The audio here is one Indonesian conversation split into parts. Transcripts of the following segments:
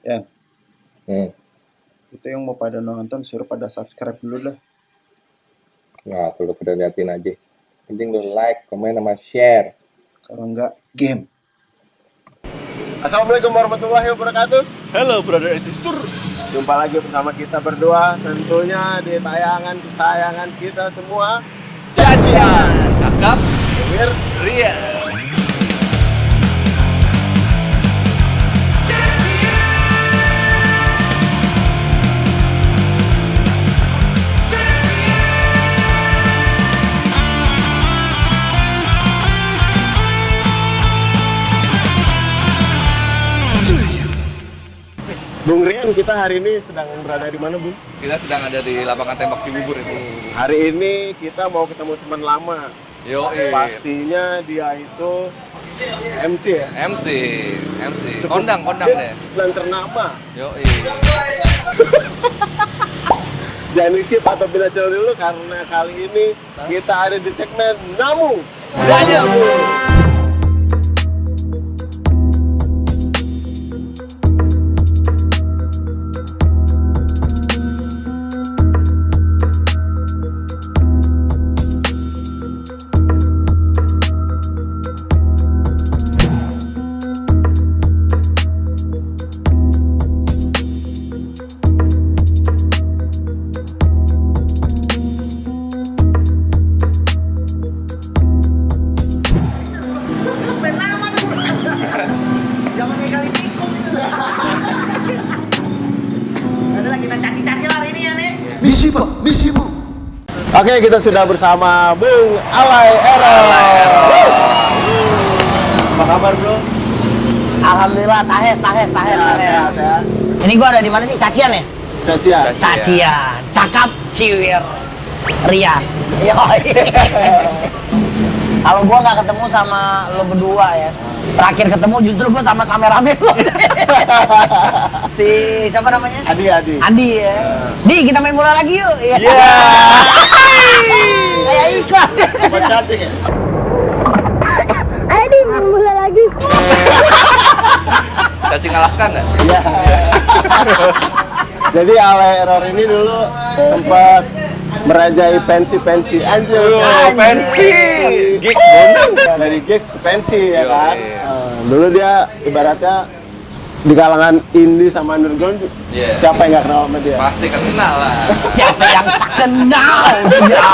Ya, Hmm. itu yang mau pada nonton suruh pada subscribe dulu lah. Nah, perlu pada liatin aja. Penting lu like, komen, sama share. Kalau enggak, game. Assalamualaikum warahmatullahi wabarakatuh. Halo brother and sister. Jumpa lagi bersama kita berdua, tentunya di tayangan kesayangan kita semua, Cacian. Kakak Semir. Ria. Bung Rian, kita hari ini sedang berada di mana, Bung? Kita sedang ada di lapangan tembak Cibubur itu. Hari ini kita mau ketemu teman lama. Yo, Pastinya dia itu MC ya? MC. Cukup Kondang hits deh. dan ternama. Yo, Jangan skip atau pindah channel dulu karena kali ini kita ada di segmen Namu Banyak. Jangan kayak kali tikung itu. Ada lagi kita caci-caci lah hari ini ya nih. Misi bu. Oke, kita sudah bersama Bung Alay Ero. Apa kabar, Bro? Alhamdulillah, tahes. Ya. Ini gua ada di mana sih? Cacian ya? Cacian. Cacian. Cakap Ciwir Rian. Yoi. Kalau gua nggak ketemu sama lo berdua ya, terakhir ketemu justru gua sama kameramen lo. Si siapa namanya? Adi ya. Di, kita main bola lagi yuk. Iya. Kayak iklan. Buat cacing ya? Adi main bola lagi. Cacing ngalahkan nggak? Iya. Jadi Alay Error ini dulu sempat merajai pensi anjir. Pensi. Gigs bondang. Dari gigs ke pensi ya Yo, kan. iya. Dulu dia ibaratnya di kalangan indie sama underground, Iya. siapa yang nggak kenal sama dia? Pasti kenal lah. Siapa yang tak kenal dia?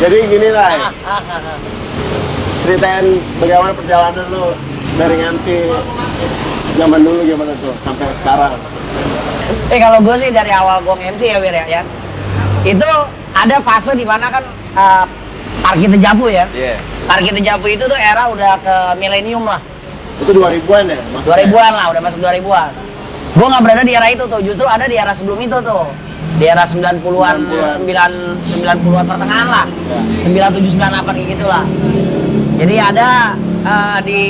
Jadi gini lah, ceritain bagaimana perjalanan lu dari MC zaman dulu gimana tuh sampai sekarang. Kalau gue sih dari awal gue nge-MC ya Wir ya. Itu ada fase di mana kan Parkir Tejavu ya. Iya. Parkir Tejavu itu tuh era udah ke milenium lah. Itu 2000-an ya? maksudnya? 2000-an lah, udah masuk 2000-an. Gue nggak berada di era itu tuh, justru ada di era sebelum itu tuh. Di era 90-an, 90-an pertengahan lah. 97, 98 kayak gitulah. Jadi ada di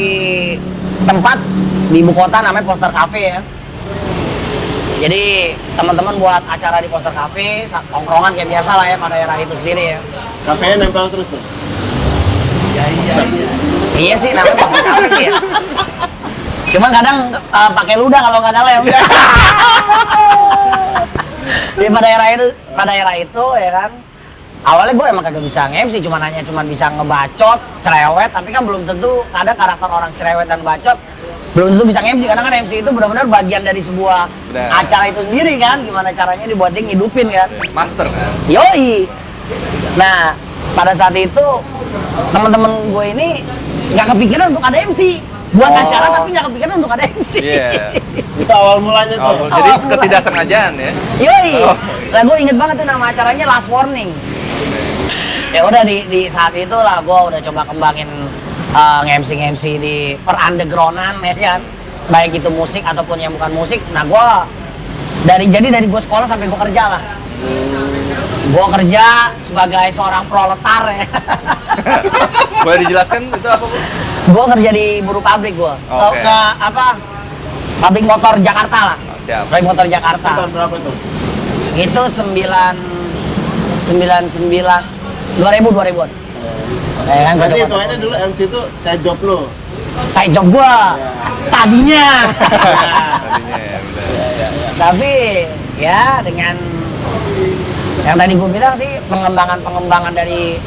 tempat di ibu kota namanya Poster Cafe ya. Jadi teman-teman buat acara di Poster Cafe, tongkrongan kayak biasa lah ya pada era itu sendiri ya. Kafenya nempel terus tuh? Iya sih, namanya Poster Cafe sih ya. Cuman kadang pakai ludah kalau nggak ada lem. Jadi pada era itu ya kan. Awalnya gue emang kagak bisa nge-MC, cuman bisa ngebacot, cerewet, tapi kan belum tentu ada karakter orang cerewet dan bacot. Belum tentu bisa nge-MC, karena kan MC itu benar-benar bagian dari sebuah Benar. acara itu sendiri kan. Gimana caranya dibuat dia ngidupin kan. Master kan. Yoi. Nah, pada saat itu teman-teman gue ini nggak kepikiran untuk ada MC. Buat acara tapi nggak kepikiran untuk ada MC. Iya. Itu awal mulanya tuh. Jadi ketidaksengajaan ya. Yoi. Oh. Nah, gue inget banget tuh nama acaranya Last Warning. Ya udah di saat itu lah gue udah coba kembangin nge-MC di per undergroundan ya kan. Baik itu musik ataupun yang bukan musik. Nah, gue dari gue sekolah sampai gue kerja lah. Gue kerja sebagai seorang proletar ya. Boleh dijelaskan itu apa, Bu? Gue kerja di buruh pabrik gue. Oke. Pabrik motor Jakarta lah. Siap. Pabrik motor Jakarta. Tahun berapa tuh? Itu 2000-an. Ya kan, Berarti gua itu coba. aja dulu MC itu saya job lo. side job gue tadinya. Tadinya ya, benar. Tapi ya dengan yang tadi gue bilang sih pengembangan dari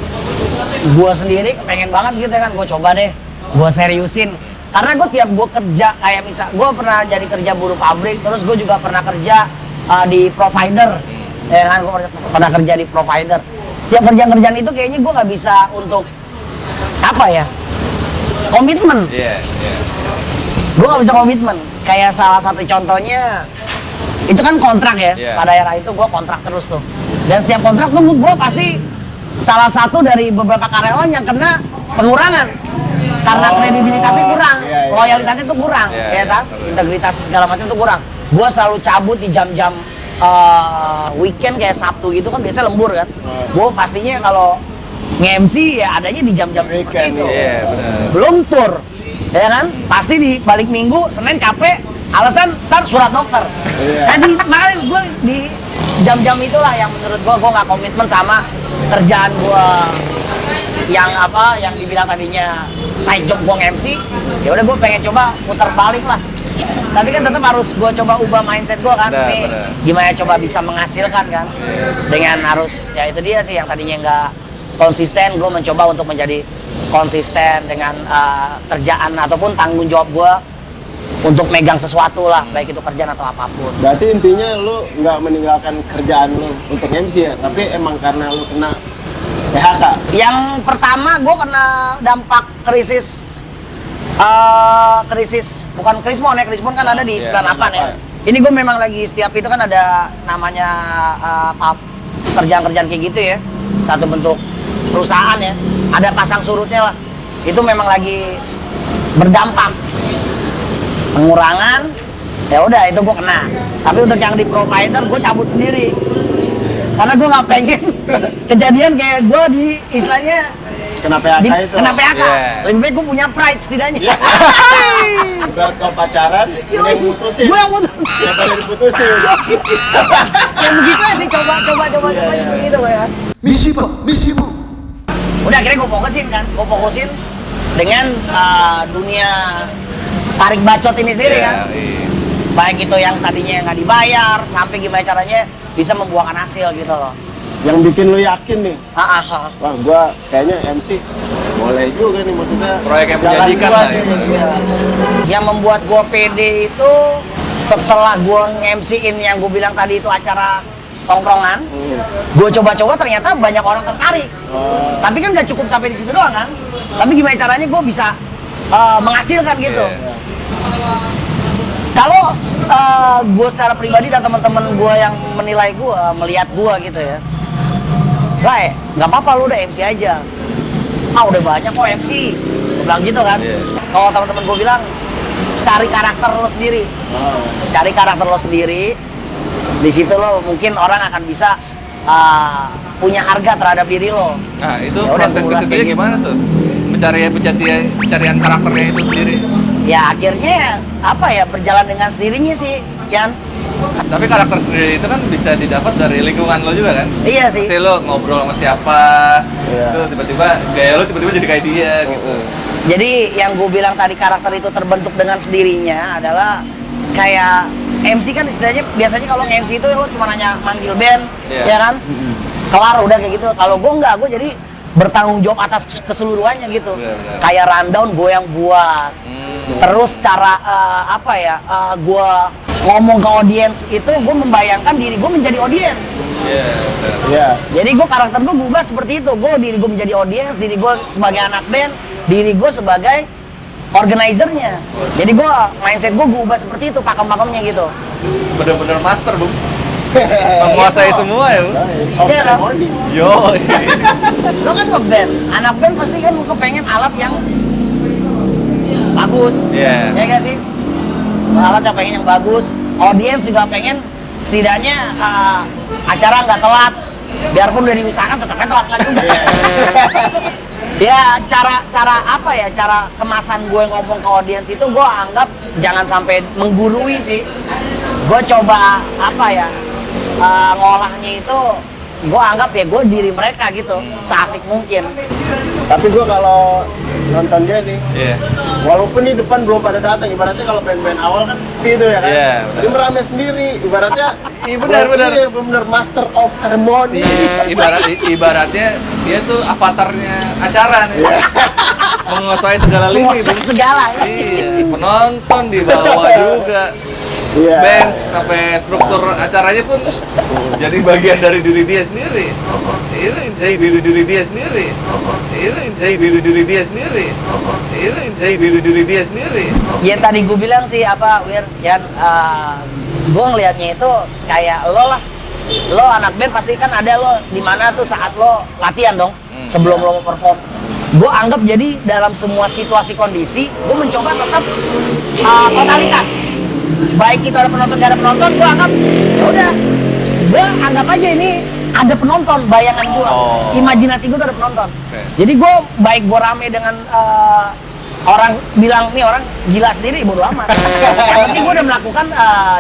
gue sendiri pengen banget gitu kan, gue coba deh gue seriusin karena gue tiap gue kerja kayak misal gue pernah jadi kerja buruh pabrik, terus gue juga pernah kerja di provider ya kan, gue pernah kerja di provider. Tiap kerjaan itu kayaknya gue nggak bisa untuk apa ya, komitmen. Iya. Gue nggak bisa komitmen. Kayak salah satu contohnya itu kan kontrak ya. Yeah. Pada era itu gue kontrak terus tuh. Dan setiap kontrak tuh gue pasti salah satu dari beberapa karyawan yang kena pengurangan karena kredibilitasnya kurang, loyalitasnya tuh kurang, ya kan? Integritas segala macam tuh kurang. Gue selalu cabut di jam-jam weekend kayak Sabtu gitu kan biasanya lembur kan. Gue pastinya kalau nge-MC ya adanya di jam-jam seperti itu. Iya, benar. Belum tour, ya kan? Pasti di balik minggu, Senin capek, alasan ntar surat dokter. Tadi makanya gue di jam-jam itulah yang menurut gue nggak komitmen sama kerjaan gue yang apa, yang dibilang tadinya side job gue nge-MC. Ya udah gue pengen coba putar balik lah. Tapi kan tetap harus gue coba ubah mindset gue kan. Benar, Nih, benar. gimana coba bisa menghasilkan kan? Dengan harus ya itu dia sih yang tadinya nggak konsisten, gue mencoba untuk menjadi konsisten dengan kerjaan ataupun tanggung jawab gue untuk megang sesuatu lah, baik itu kerjaan atau apapun. Berarti intinya lu nggak meninggalkan kerjaan lu untuk MC ya, tapi emang karena lu kena PHK. Yang pertama gue kena dampak krisis bukan krismon ya, krismon kan ada di 98 ya. Ini gue memang lagi setiap itu kan ada namanya kerjaan-kerjaan kayak gitu ya, satu bentuk perusahaan ya, ada pasang surutnya lah. Itu memang lagi berdampak pengurangan, ya udah itu gue kena. Tapi untuk yang di provider gue cabut sendiri karena gue nggak pengen kejadian kayak gue di istilahnya Kena PHK itu. kena PHK. Yeah. Lebih baik gue punya pride setidaknya. Udah kau pacaran, dia yang mutusin. Gue yang mutus. Siapa yang diputusin? Yang begitu sih coba seperti itu ya. Misi pak, misi bu. Udah akhirnya gue fokusin dengan dunia tarik bacot ini sendiri kan. Iya. Baik itu yang tadinya nggak dibayar sampai gimana caranya bisa membuahkan hasil gitu loh. Yang bikin lu yakin nih, Ah. wah gua kayaknya MC boleh juga nih, maksudnya Proyek yang jalan menjanjikan gua lah nih. ya. Iya. Yang membuat gue pede itu setelah gue nge-MC-in yang gue bilang tadi itu acara tongkrongan, gue coba-coba ternyata banyak orang tertarik. Tapi kan nggak cukup sampai di situ doang kan. Tapi gimana caranya gue bisa menghasilkan gitu. Iya. Kalau gue secara pribadi dan teman-teman gue yang menilai gue, melihat gue gitu ya, Ray, nggak apa-apa lu udah MC aja. Udah banyak kok MC. Gue bilang gitu kan. Iya. Kalau teman-teman gue bilang, cari karakter lo sendiri. Cari karakter lo sendiri. Di situ lo mungkin orang akan bisa punya harga terhadap diri lo. Nah, itu Ya udah, proses gua ulas ketika kayak gitu. gimana tuh? Pencarian karakternya itu sendiri. Ya akhirnya apa ya, berjalan dengan sendirinya sih, Yan. Tapi karakter sendiri itu kan bisa didapat dari lingkungan lo juga kan? Iya sih. Pasti lo ngobrol sama siapa, itu tiba-tiba gaya lo tiba-tiba jadi kayak dia gitu. Jadi yang gue bilang tadi karakter itu terbentuk dengan sendirinya adalah kayak MC kan istilahnya biasanya kalau MC itu lo cuma hanya manggil band, Iya. ya kan? Kelar udah kayak gitu. Kalau gue enggak, gue jadi bertanggung jawab atas keseluruhannya gitu. Benar. Kayak rundown gue yang buat. Terus cara gue ngomong ke audiens itu gue membayangkan diri gue menjadi audiens. Iya, benar. Iya. Jadi gue karakter gue ubah seperti itu. Diri gue menjadi audiens, diri gue sebagai anak band, diri gue sebagai organizernya. Jadi gue mindset gue ubah seperti itu, pakem-pakemnya gitu. Bener-bener master, Bung. Menguasai semua ya, Bung. Iya, kan? Yo. Lo kan nge-band, anak band pasti kan kepengen alat yang bagus, Iya. ya nggak sih? Alat yang pengen yang bagus, audiens juga pengen setidaknya acara nggak telat, biarpun udah diusahakan tetapnya telat juga. Ya cara kemasan gue ngomong ke audiens itu gue anggap jangan sampai menggurui sih. Gue coba ngolahnya itu gue anggap ya gue diri mereka gitu, seasik mungkin. Tapi gue kalau nonton dia nih, Iya. walaupun di depan belum pada datang, ibaratnya kalau band-band awal kan sepi tuh ya kan. Iya, Dia merame sendiri, ibaratnya. Iya, benar. Iya, benar master of ceremony. Ibaratnya dia tuh avatarnya acara nih. Menguasai segala lini. Menguasai segala ya. Iya, penonton di bawah juga. Iya. Band sampai struktur acaranya pun jadi bagian dari diri dia sendiri. Ini saya diri dia sendiri. Ini saya diri dia sendiri. Ini saya diri dia sendiri. Ya tadi gue bilang sih apa Wir, Yan, gue ngelihatnya itu kayak lo lah, lo anak band pasti kan ada lo di mana tuh saat lo latihan dong sebelum lo mau perform. Gue anggap jadi dalam semua situasi kondisi, gue mencoba tetap totalitas. Baik itu ada penonton gak ada penonton, gue anggap ya udah, gue anggap aja ini ada penonton, bayangan gue, imajinasi gue tuh ada penonton. Jadi gue baik gue rame dengan orang bilang nih orang gila sendiri, bodo amat. Yang penting gue udah melakukan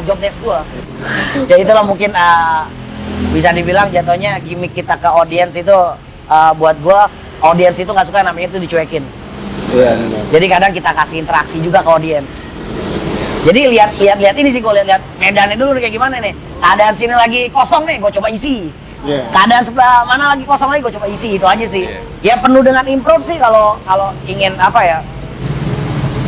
job desk gue. Ya itulah mungkin bisa dibilang jatuhnya gimmick kita ke audiens itu buat gue, audiens itu nggak suka namanya itu dicuekin. Iya. Jadi kadang kita kasih interaksi juga ke audiens. Jadi lihat ini sih gue lihat medannya dulu kayak gimana nih. Keadaan sini lagi kosong nih, gue coba isi. Iya. Keadaan sebelah mana lagi kosong lagi, gue coba isi, itu aja sih. Ya penuh dengan improv sih kalau ingin apa ya,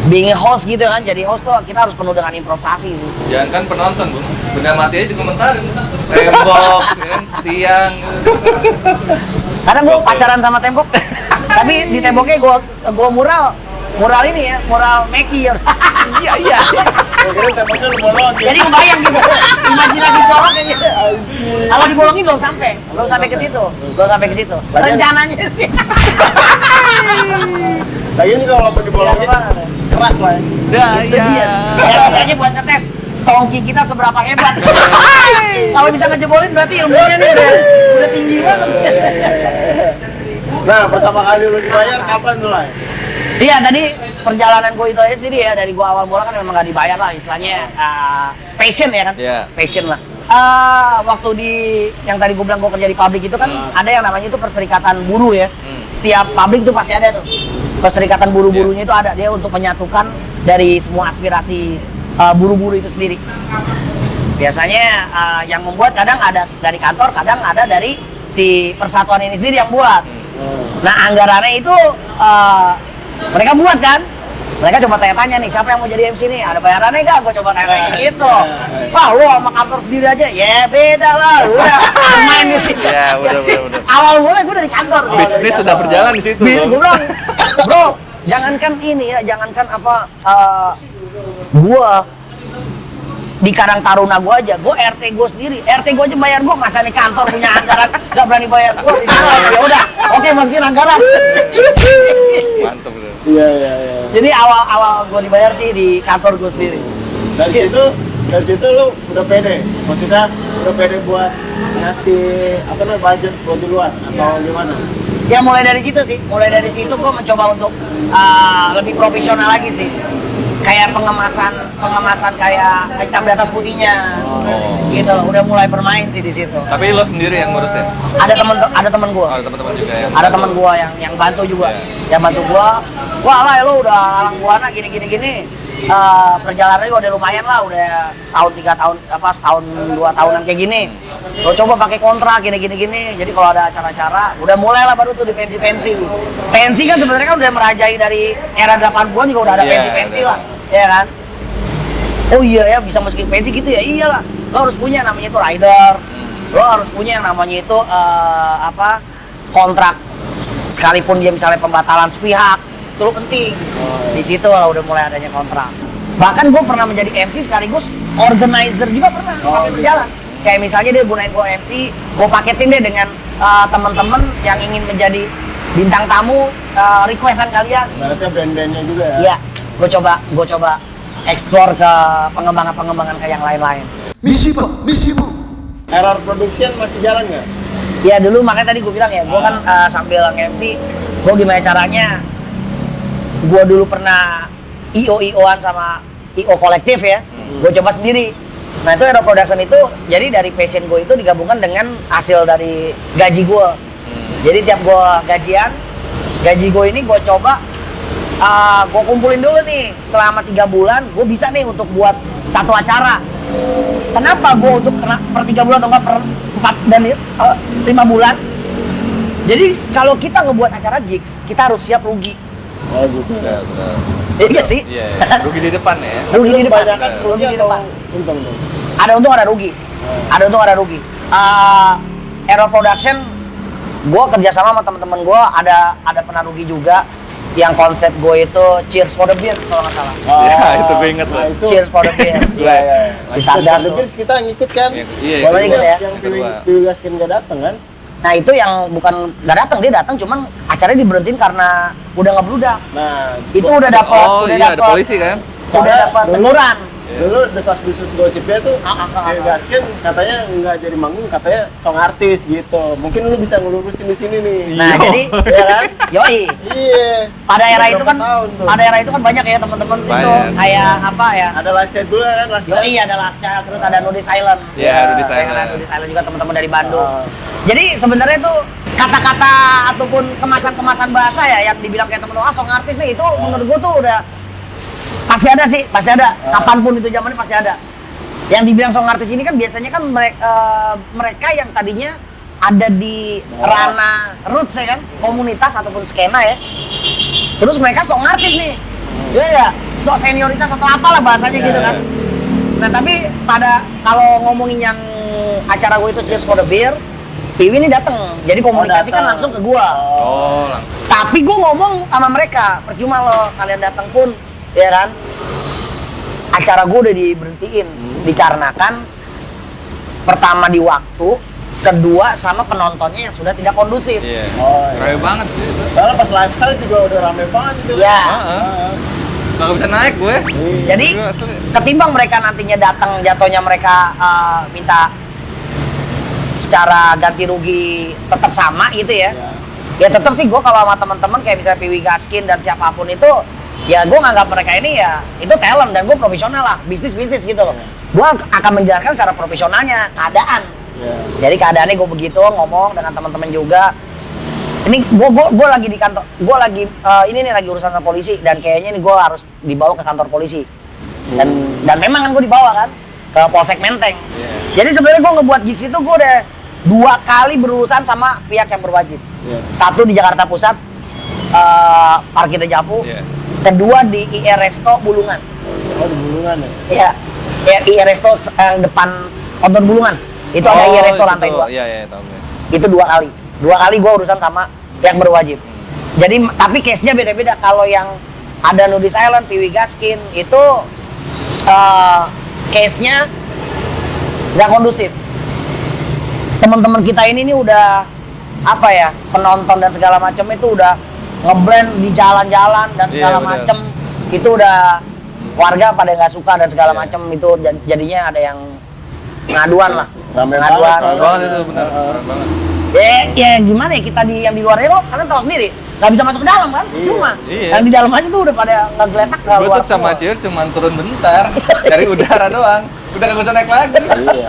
being a host gitu kan. Jadi host tuh kita harus penuh dengan improvisasi sih. Jangan kan penonton, Bung. Benda mati aja dikomentarin. Tembok, ya kan, tiang. Kadang gue pacaran sama tembok. Tapi di temboknya gue mural ini ya, mural Meki ya. Iya. Gue kira temboknya lu bolongin. Jadi kebayang gitu, imajinasi colok kayak gitu. Kalau dibolongin belum sampai ke situ. Rencananya sih. Lagian juga kalau mau dibolongin keras lah ya. Itu dia. Ya setidaknya buat ngetes tongki kita seberapa hebat. Kalau bisa ngejebolin berarti ilmunya nih udah tinggi banget. Nah, pertama kali lu dibayar kapan tuh lah? Iya, tadi perjalanan gue itu aja sendiri ya, dari gue awal mula kan memang gak dibayar lah, istilahnya passion ya kan? Iya. Passion lah. Waktu di yang tadi gue bilang gue kerja di pabrik itu kan ada yang namanya itu perserikatan buruh ya. Setiap pabrik itu pasti ada tuh. Perserikatan buruh-buruhnya itu ada, dia untuk menyatukan dari semua aspirasi buruh-buruh itu sendiri. Biasanya yang membuat kadang ada dari kantor, kadang ada dari si persatuan ini sendiri yang buat. Nah, anggarannya itu mereka buat kan, mereka coba tanya-tanya nih siapa yang mau jadi MC nih, ada bayarannya nggak? Gue coba tanya gitu. Wah, lu sama kantor sendiri aja, ya beda lah, udah main di situ. Ya, udah. Awal mulai gue dari kantor. Bisnis sudah berjalan di situ. Gue bilang, bro, jangankan ini ya, jangankan apa, gue di Karang Taruna gue aja, gue RT gue sendiri, RT gue aja bayar gue, masa nih kantor punya anggaran nggak berani bayar gue di sana. Ya udah, oke masukin anggaran. Mantap bener. Iya. Jadi awal gue dibayar sih di kantor gue sendiri. Dari situ lu udah pede, maksudnya udah pede buat ngasih apa namanya budget buat di luar atau gimana? Ya mulai dari situ gue mencoba untuk lebih profesional lagi sih. Kayak pengemasan kayak hitam di atas putihnya. Gitu loh, udah mulai bermain sih di situ. Tapi lo sendiri yang ngurusin? Ada teman gue. Oh, teman-teman juga ya. Ada teman gua yang bantu juga. Yang bantu gua. Wah lah lo udah alang buana gini. Perjalanannya udah lumayan lah, udah setahun 2 tahunan kayak gini. Lo coba pakai kontrak gini. Jadi kalau ada acara-acara, udah mulai lah baru tuh di pensi. Pensi kan sebenarnya kan udah merajai dari era 80-an juga udah ada pensi lah, ya kan? Oh iya ya, bisa masukin pensi gitu ya, iyalah. Lo harus punya namanya itu riders. Lo harus punya yang namanya itu kontrak, sekalipun dia misalnya pembatalan sepihak, itu lo penting. Di situ lah udah mulai adanya kontrak. Bahkan gue pernah menjadi MC sekaligus organizer juga pernah sampai berjalan. Kayak misalnya dia gunain gue MC, gue paketin deh dengan teman-teman yang ingin menjadi bintang tamu, requestan kalian. Berarti band-bandnya juga ya? Iya, gue coba explore ke pengembangan ke yang lain-lain. Misi pak, misi bu. Error production masih jalan nggak? Ya dulu makanya tadi gue bilang ya, gue kan sambil nge-MC, gue gimana caranya, gue dulu pernah IO-IOan sama IO kolektif ya, gue coba sendiri. Nah itu error production itu, jadi dari passion gue itu digabungkan dengan hasil dari gaji gue. Jadi tiap gue gajian, gaji gue ini gue coba gue kumpulin dulu nih selama 3 bulan gue bisa nih untuk buat satu acara. Kenapa gue untuk per 3 bulan atau enggak per 4 dan 5 bulan? Jadi kalau kita ngebuat acara gigs kita harus siap rugi. Oh gitu. Benar. Iya nggak sih? Iya, rugi di depan ya. Rugi di depan. Kebanyakan Rugi rugi di atau depan. untung tuh? Ada untung ada rugi. Ada untung ada rugi. Error Production, gue kerjasama sama teman-teman gue ada pernah rugi juga. Yang konsep gue itu Cheers for the Beers kalau nggak salah. Iya, itu gue inget nah, loh. itu. Cheers for the Beers. Iya, iya. Di Stardust The tuh. Beers kita ngikut kan? Iya, Boleh ikut ya? Yang Kedua. Piwi Gaskin nggak datang kan? Nah itu yang bukan nggak datang, dia datang cuman acaranya diberhentiin karena udah ngebludak. Nah, Itu udah dapat, Oh udah iya, ada dapat, polisi kan? udah Soalnya dapat dulu- teguran. dulu desas-desus gosipnya tuh Piwi Gaskin katanya nggak jadi manggung, katanya song artis gitu. Mungkin lu bisa ngelurusin di sini nih. Nah jadi, Iya kan? yoi. Iya. Pada era Udah itu kan, berapa tahun tuh? pada era itu kan banyak ya teman-teman itu Banyak. kayak apa ya? Ada Last Chat dulu kan, Last Chat. Yoi ada Last Child, terus ada Nudie Silent. Iya, Rudy Ada Silent. Nudie Silent juga teman-teman dari Bandung. Ah. Jadi sebenarnya itu kata-kata ataupun kemasan-kemasan bahasa ya yang dibilang kayak teman-teman song artis nih itu menurut gua tuh udah pasti ada sih, pasti ada. Kapanpun itu zamannya pasti ada. Yang dibilang song artis ini kan biasanya kan mereka yang tadinya ada di ranah roots ya kan, komunitas ataupun skena ya. Terus mereka song artis nih. Ya, sok senioritas atau apalah bahasanya gitu kan. Nah, tapi pada kalau ngomongin yang acara gue itu Cheers for the Beer, Piwi ini dateng. Jadi komunikasi kan datang. langsung ke gua. Oh, langsung. Tapi gue ngomong sama mereka, percuma lo kalian datang pun, ya kan? Acara gue udah diberhentiin dikarenakan pertama di waktu, kedua sama penontonnya yang sudah tidak kondusif. Iya. Oh, iya. Rame banget sih itu. Soalnya pas lifestyle juga udah rame banget gitu. Ya. Heeh. Nggak bisa naik gue. Iya. Jadi ketimbang mereka nantinya datang jatuhnya mereka minta secara ganti rugi tetap sama gitu ya. Ya tetap sih gue kalau sama teman-teman kayak misalnya Piwi Gaskin dan siapapun itu ya gue nganggap mereka ini ya itu talent dan gue profesional lah, bisnis gitu loh. Gue akan menjelaskan secara profesionalnya keadaan. Iya. Jadi keadaannya gue begitu ngomong dengan teman-teman juga. Ini gue lagi di kantor, gue lagi ini nih lagi urusan sama polisi dan kayaknya nih gue harus dibawa ke kantor polisi. Dan memang kan gue dibawa kan ke Polsek Menteng. Jadi sebenarnya gue ngebuat gigs itu gue udah 2 kali berurusan sama pihak yang berwajib. Iya. Satu di Jakarta Pusat, Parkir Javu. Iya. Kedua di IR Resto Bulungan. Oh, di Bulungan ya? Iya, IR Resto yang depan kantor Bulungan. Itu ada IR Resto lantai 2. Iya, tahu gue. Itu 2 kali. 2 kali gue urusan sama yang berwajib. Jadi tapi case-nya beda-beda. Kalau yang ada Nudie Silent, Piwi Gaskin itu case-nya nggak kondusif. Teman-teman kita ini nih udah apa ya, penonton dan segala macam itu udah ngeblend di jalan-jalan dan segala Iya, benar. macam. Itu udah warga pada nggak suka dan segala Iya. macam itu jadinya ada yang ngaduan lah. Rame Ngaduan. banget Rame banget itu, benar. Rame banget. Ya gimana ya kita yang di luarnya lo kalian tahu sendiri nggak bisa masuk ke dalam kan cuma Iya. yang di dalam aja tuh udah pada ngegeletak ke Gue luar tuh sama semua. Cewek cuman turun bentar, cari udara doang. Udah kagak usah naik lagi. Iya.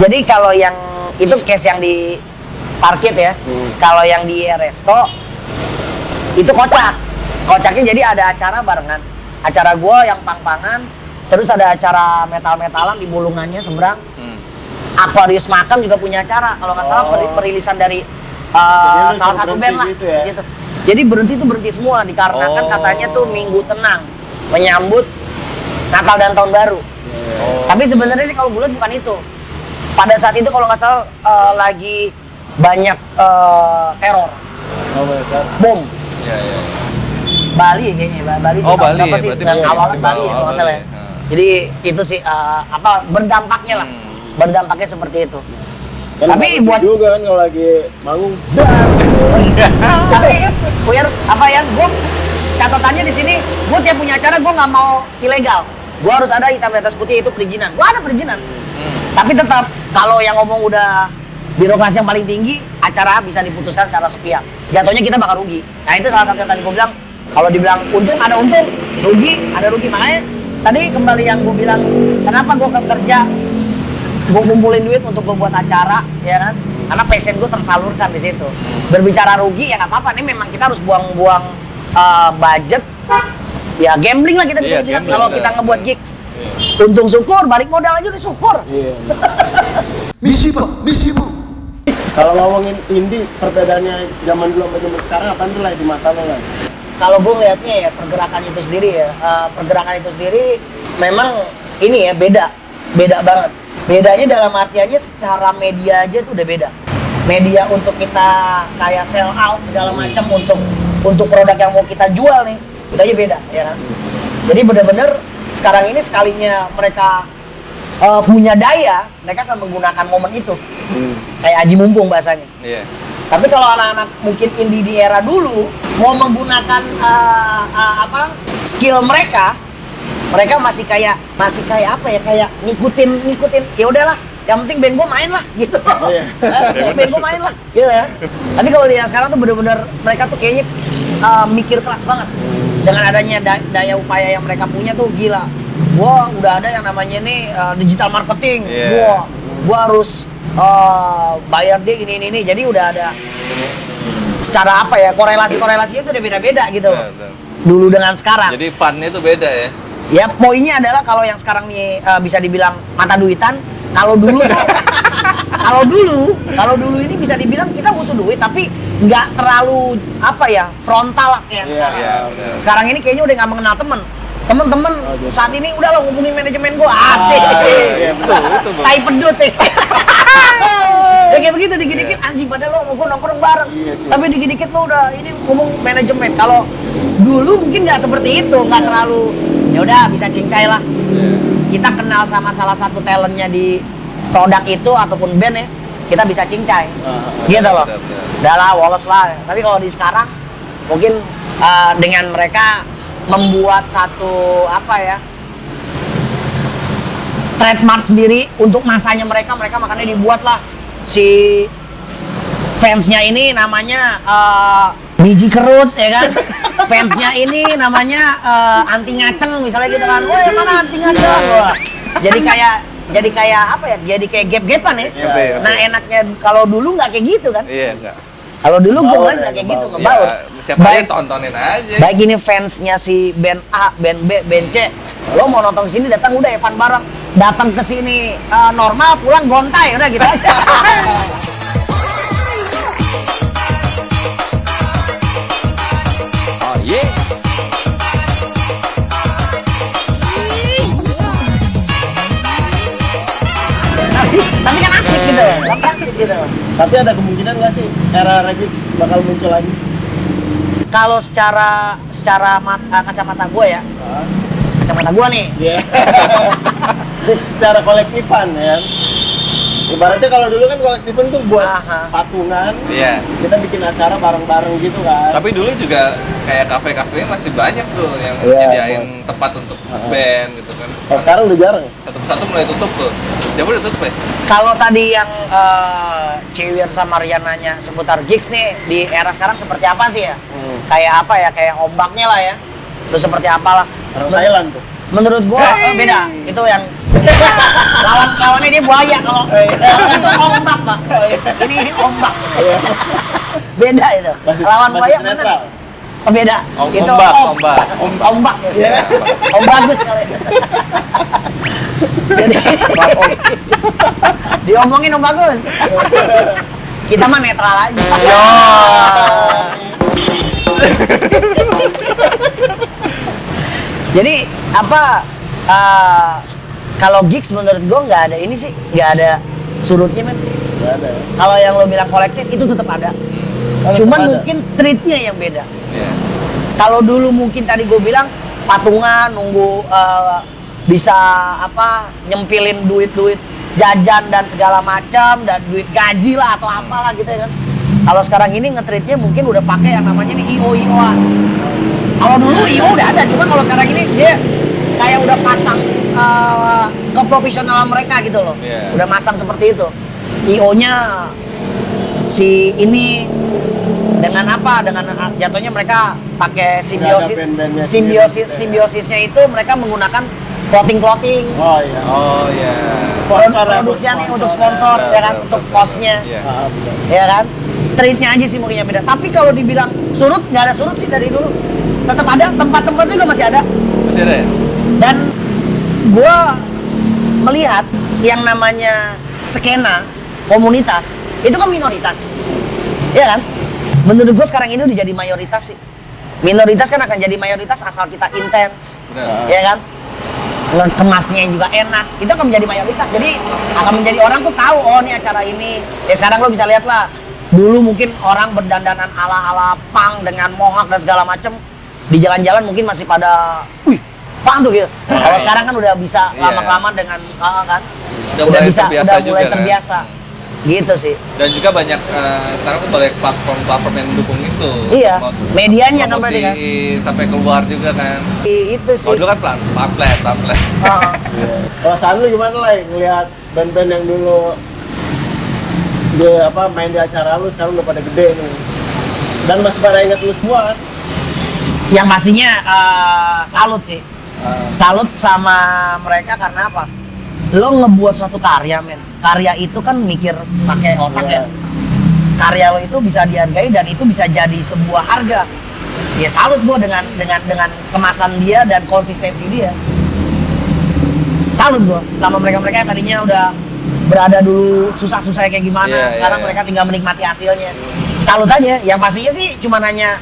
Jadi kalau yang itu case yang di parkir ya kalau yang di resto itu kocaknya jadi ada acara barengan acara gua yang pang-pangan terus ada acara metal-metalan di Bulungannya seberang. Aquarius Makam juga punya acara kalau nggak salah perilisan dari Jadi lu salah suruh satu berhenti band lah gitu ya? di situ. Jadi berhenti semua dikarenakan Oh. katanya tuh Minggu Tenang menyambut Natal dan Tahun Baru. Tapi sebenarnya sih kalau bulan bukan itu. Pada saat itu kalau nggak salah lagi banyak teror, Oh, betul. bom. Iya. Bali kayaknya, Bali Oh, di tahun Bali, berapa sih? berarti Yang Bali. awal Bali ya Awal kalau nggak salah ya. Bali. Jadi itu sih berdampaknya lah. Berdampaknya seperti itu. Kan Tapi lucu buat- juga kan kalau lagi manggung. Tapi Puyer apa ya? Gue catatannya di sini, gue tiap punya acara gue nggak mau ilegal. Gue harus ada hitam di atas putih itu perizinan. Gue ada perizinan. Tapi tetap kalau yang ngomong udah birokrasi yang paling tinggi, acara bisa diputuskan secara sepihak. Jatuhnya kita bakal rugi. Nah itu salah satu yang tadi gue bilang. Kalau dibilang untung ada untung, rugi ada rugi. Makanya tadi kembali yang gue bilang, kenapa gue kerja gue kumpulin duit untuk gue buat acara, ya kan? Karena passion gue tersalurkan di situ. Berbicara rugi ya nggak apa-apa, nih memang kita harus buang-buang budget. Ya gambling lah kita bisa bilang kalau kita ngebuat gigs. Untung syukur, balik modal aja udah syukur. Iya. Misi pak, misi bu. Kalau ngomongin indie, perbedaannya zaman dulu sama zaman sekarang apa tuh lah di mata lo lah? Kalau gue ngeliatnya ya pergerakan itu sendiri ya, pergerakan itu sendiri memang ini ya beda banget. Bedanya dalam artiannya secara media aja tuh udah beda. Media untuk kita kayak sell out segala macam untuk produk yang mau kita jual nih, itu aja beda ya kan. Jadi bener-bener sekarang ini sekalinya mereka punya daya, mereka akan menggunakan momen itu. Kayak aji mumpung bahasanya. Iya. Tapi kalau anak-anak mungkin indie di era dulu mau menggunakan skill mereka masih kayak apa ya, kayak ngikutin ya udahlah, yang penting band gue main lah gitu. Band gue main lah gitu ya. Tapi kalau dia sekarang tuh bener-bener mereka tuh kayaknya mikir keras banget. Dengan adanya daya upaya yang mereka punya tuh gila. Gua udah ada yang namanya nih digital marketing. Gua harus bayar dia ini. Jadi udah ada secara apa ya, korelasinya itu udah beda-beda gitu loh. Dulu dengan sekarang. Jadi funnya itu beda ya. Ya poinnya adalah kalau yang sekarang nih bisa dibilang mata duitan. Kalau dulu tuh, kalau dulu ini bisa dibilang kita butuh duit tapi nggak terlalu apa ya frontal lah kayak sekarang. Sekarang ini kayaknya udah nggak mengenal temen-temen saat ini udah lo ngubungin manajemen gua asik. Tai pedut ya. Ya kayak begitu dikit-dikit anjing padahal lo mau gua nongkrong bareng. Tapi dikit-dikit lo udah ini ngomong manajemen. Kalau dulu mungkin nggak seperti itu, nggak terlalu ya udah bisa cincai lah. Kita kenal sama salah satu talentnya di produk itu ataupun band ya, kita bisa cincai. Gitu loh. Udah lah, Wallace lah. Tapi kalau di sekarang mungkin dengan mereka membuat satu apa ya, trademark sendiri untuk masanya mereka makanya dibuatlah si fansnya ini namanya biji kerut ya kan. Fansnya ini namanya anti ngaceng misalnya gitu kan. Woi mana anti ngaceng. Wah. Jadi kayak apa ya? Jadi kayak gap-gapan ya. Nah enaknya kalau dulu nggak kayak gitu kan. Iya enggak. Kalau dulu gue nggak kayak gitu, ngebaur. Siapa yang tontonin aja. Baik ini fansnya si band A, band B, band C. Lo mau nonton kesini datang udah Evan bareng. Datang ke sini normal, pulang gontai udah gitu aja. Oh yeah. Tapi kan asik gitu, asik gitu. Tapi ada kemungkinan nggak sih era Regix bakal muncul lagi? Kalau secara kacamata gue ya, kacamata gue nih. Iya. Jadi secara kolektifan ya. Ibaratnya kalau dulu kan kolektifan tuh buat patungan. Iya. Kita bikin acara bareng-bareng gitu kan. Tapi dulu juga kayak kafe-kafe masih banyak tuh yang Iya, nyediain tempat untuk band gitu kan. Kalau sekarang udah jarang. Satu-satu mulai tutup tuh. Jam udah tutup ya? Kalau tadi yang Ciwir sama Rian nanya seputar gigs nih di era sekarang seperti apa sih ya? Kayak apa ya? Kayak ombaknya lah ya. Terus seperti apalah? Orang Thailand tuh. Menurut gua beda. Itu yang lawannya dia buaya kalau itu ombak, Pak. Ini ombak. Beda itu. Lawan buaya mana? Oh, beda. Itu ombak. Ya. Om bagus kali. Jadi diomongin Om bagus. Kita mah netral aja. Jadi apa kalau gigs menurut gue nggak ada ini sih, nggak ada surutnya men. Nggak ada. Kalau yang lo bilang kolektif itu tetap ada. Cuman mungkin treatnya yang beda. Kalau dulu mungkin tadi gue bilang patungan nunggu bisa apa nyempilin duit jajan dan segala macam dan duit gaji lah atau apalah gitu ya kan. Kalau sekarang ini nge-treatnya mungkin udah pakai yang namanya nih IO-an. Kalau dulu IO udah ada, cuma kalau sekarang ini dia kayak udah pasang keprofesionalan mereka gitu loh. Udah masang seperti itu. IO-nya si ini dengan apa? Dengan jatuhnya mereka pakai simbiosis. Simbiosisnya itu mereka menggunakan clothing. Oh iya. Oh iya. Sponsor ya, Produksinya nih sponsor. untuk sponsor ya kan, untuk posnya. Iya. Benar. Ya kan? Treatnya aja sih mungkinnya beda. Tapi kalau dibilang surut, nggak ada surut sih dari dulu. Tetap ada, tempat-tempatnya juga masih ada. Masih ada ya? Dan gua melihat yang namanya skena komunitas itu kan minoritas, ya kan? Menurut gue sekarang ini udah jadi mayoritas sih. Minoritas kan akan jadi mayoritas asal kita intens, Benar. ya kan? Kemasnya juga enak, itu akan menjadi mayoritas. Jadi akan menjadi orang tuh tahu, oh nih acara ini. Ya sekarang lo bisa lihat lah. Dulu mungkin orang berdandanan ala-ala punk dengan mohawk dan segala macem di jalan-jalan mungkin masih pada, wih, punk tuh gitu. Kalau sekarang kan udah bisa Iya. lama-lama dengan, kan? Udah mulai bisa, terbiasa udah juga mulai kan? terbiasa. Gitu sih. Dan juga banyak sekarang tuh banyak platform yang mendukung itu. Iya, Mau- medianya kan promosi berarti kan? sampai keluar juga kan. Itu sih. Kalau dulu kan pamflet. Heeh. Perasaan lu gimana lah ngelihat band-band yang dulu dia main di acara lu sekarang udah pada gede nih. Dan masih pada ingat lu semua kan? Yang pastinya salut sih. Salut sama mereka karena apa? Lo ngebuat suatu karya, men. Karya itu kan mikir pakai otak ya. Iya. Karya lo itu bisa dihargai dan itu bisa jadi sebuah harga. Ya salut gua dengan kemasan dia dan konsistensi dia. Salut gua sama mereka-mereka yang tadinya udah berada dulu susah-susah kayak gimana. Iya, Sekarang iya. mereka tinggal menikmati hasilnya. Salut aja. Yang pastinya sih cuma nanya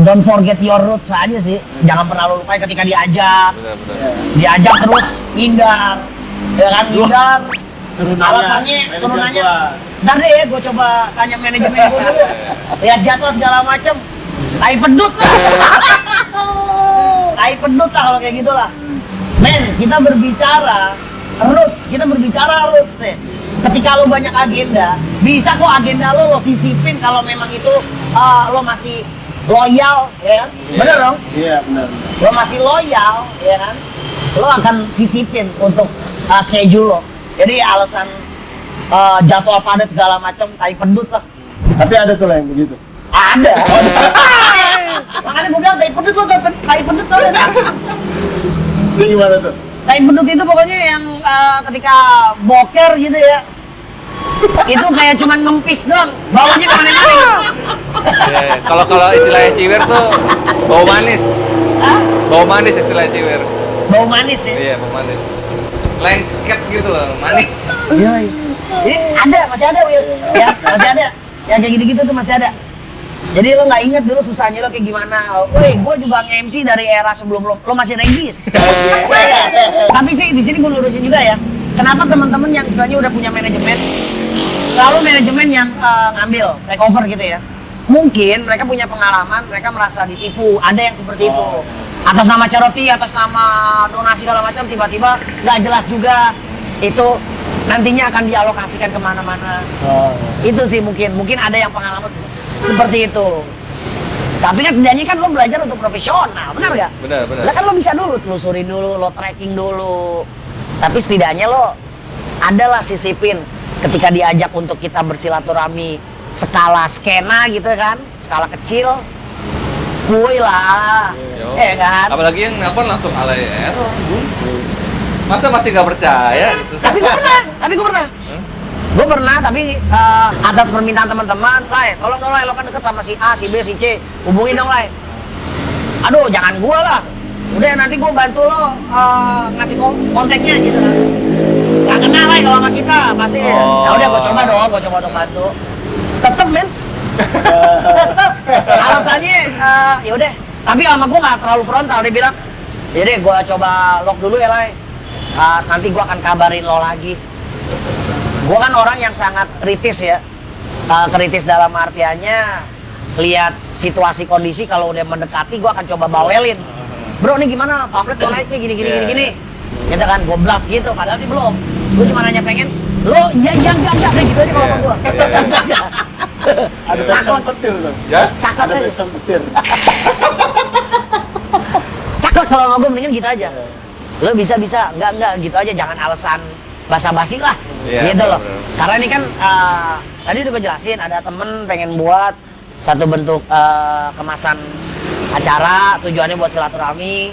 don't forget your roots aja sih. Jangan pernah lo lupain ketika diajak. Benar. Diajak terus hindar. Ya kan hindar. Suruh nanya, Alasannya suruh manajer nanya. Ntar deh ya, gue coba tanya manajemen gue dulu. Lihat jadwal segala macem. Tai pedut lah. Tai pedut lah kalau kayak gitulah. Men, kita berbicara roots nih. Ketika lo banyak agenda, bisa kok agenda lo sisipin kalau memang itu lo masih loyal, ya kan? Iya. Bener dong? Iya benar. Lo masih loyal, ya kan? Lo akan sisipin untuk schedule lo. Jadi alasan jadwal padat segala macam, tai pedut lah. Tapi ada tuh lah yang begitu. Ada. Makanya gue bilang tai pedut lo, tai pedut lo deh. Itu gimana tuh? Tai pedut itu pokoknya yang ketika boker gitu ya. Itu kayak cuman ngempis doang, baunya kemana-mana. Iya. Kalau istilahnya ciwer tuh bau manis. Hah? Bau manis istilahnya ciwer. Bau manis ya. Iya, bau manis. Lengket gitu loh, manis. Iya. Jadi masih ada Will. Ya, masih ada. Yang kayak gitu-gitu tuh masih ada. Jadi lo nggak inget dulu susahnya lo kayak gimana. Woi, gue juga nge-MC dari era sebelum lo masih regis. Tapi sih di sini gue lurusin juga ya. Kenapa teman-teman yang istilahnya udah punya manajemen, selalu manajemen yang ngambil take over gitu ya. Mungkin mereka punya pengalaman, mereka merasa ditipu. Ada yang seperti itu. Atas nama charity, atas nama donasi segala macam, tiba-tiba nggak jelas juga. Itu nantinya akan dialokasikan kemana-mana. Itu sih mungkin ada yang pengalaman seperti itu. Tapi kan setidaknya kan lo belajar untuk profesional, benar nggak? Benar. Lah kan lo bisa dulu telusurin dulu, lo tracking dulu. Tapi setidaknya lo adalah sisipin ketika diajak untuk kita bersilaturahmi skala skena gitu kan, skala kecil. Kuy lah. Ya kan? Apalagi yang nelpon langsung alay Masa masih nggak percaya gitu? Tapi gue pernah. Gue pernah, tapi atas permintaan teman-teman, Lai, tolong dong Lai, lo kan deket sama si A, si B, si C, hubungin dong Lai. Aduh, jangan gue lah. Udah nanti gue bantu lo ngasih kontaknya gitu kan. Gak kenal Lai kalau sama kita, pasti. Oh. Ya udah gue coba untuk bantu. Tetep men. Tetep. Alasannya ya udah. Tapi sama gue nggak terlalu frontal, dia bilang, yaudah gue coba lock dulu ya Lai. Nanti gue akan kabarin lo lagi. Gue kan orang yang sangat kritis ya, kritis dalam artiannya lihat situasi kondisi, kalau udah mendekati gue akan coba bawelin. Bro ini gimana, pamflet mau naik nih gini. Gitu kan, gue bluff gitu, padahal sih belum. Gue cuma nanya pengen, lo iya enggak gitu aja kalau sama gue. Ada backsound petir tuh. Ya? Saklek Ada aja, backsound petir. saklek kalau sama gue mendingan gitu aja. Lo bisa, enggak gitu aja, jangan alasan basa-basi lah, Iya, gitu loh. bener. Karena ini kan tadi udah gue jelasin, ada temen pengen buat satu bentuk kemasan acara, tujuannya buat silaturahmi.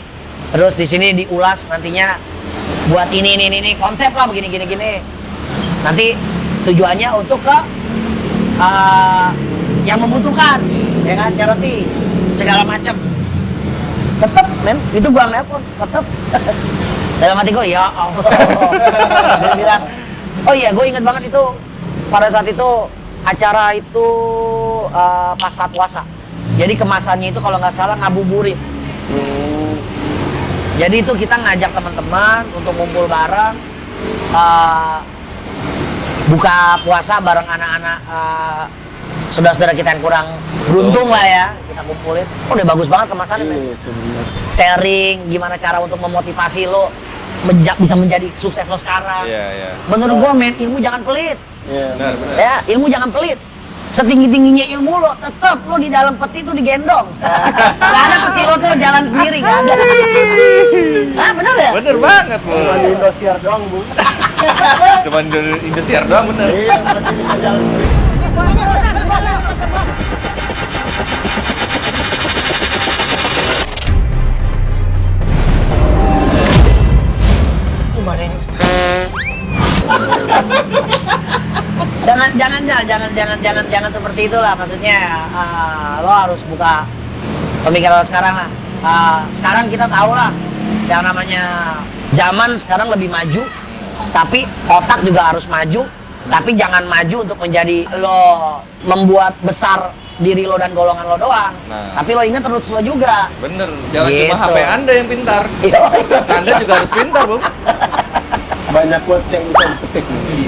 Terus di sini diulas nantinya buat ini konsep lah begini. Nanti tujuannya untuk ke yang membutuhkan, ya kan, charity segala macam. Tetep men, itu gua nelpon, tetep. Dalam hati gua, ya Allah. Dia bilang, oh iya, gue inget banget itu pada saat itu acara itu pas saat puasa. Jadi kemasannya itu kalau nggak salah ngabuburit. Jadi itu kita ngajak teman-teman untuk ngumpul bareng, buka puasa bareng anak-anak saudara-saudara kita yang kurang beruntung lah ya, kita kumpulin. Oh, udah bagus banget kemasannya, men. Iya, sebenarnya. Sharing gimana cara untuk memotivasi lo bisa menjadi sukses lo sekarang. Iya. Menurut gua, men, ilmu jangan pelit. Iya. Benar. Ya, ilmu jangan pelit. Setinggi-tingginya ilmu lo, tetep lo di dalam peti itu digendong. Gak ada peti lo tuh jalan sendiri, gak ada. Ah, bener ya? Bener banget, Bu. Cuma di Indosiar doang, Bu. Cuman di Indosiar doang bener. Iya, berarti bisa jalan sendiri. Gimana ini, Ustaz? jangan seperti itulah, maksudnya lo harus buka pemikiran lo sekarang lah. Sekarang kita tahu lah yang namanya zaman sekarang lebih maju, tapi otak juga harus maju, tapi jangan maju untuk menjadi lo membuat besar diri lo dan golongan lo doang. Nah. Tapi lo ingat roots lo juga. Bener. Jangan Gitu. cuma HP Anda yang pintar. Anda juga harus pintar, Bu. Banyak quotes yang bisa dipetik nih.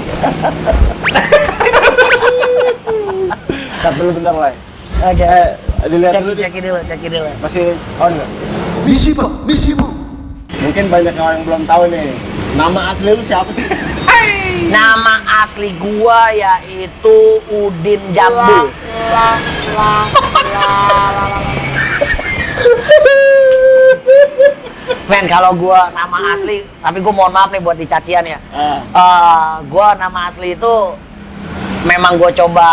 Tapi dulu bentar lah. Oke. Dilihat dulu. Ceki dulu. Masih on nggak? Misi pak, misi bu. Mungkin banyak orang yang belum tahu nih. Nama asli lu siapa sih? Nama asli gua yaitu Udin Jambu. Men, kalau gua nama asli, tapi gua mohon maaf nih buat dicacian ya. Gua nama asli itu memang gua coba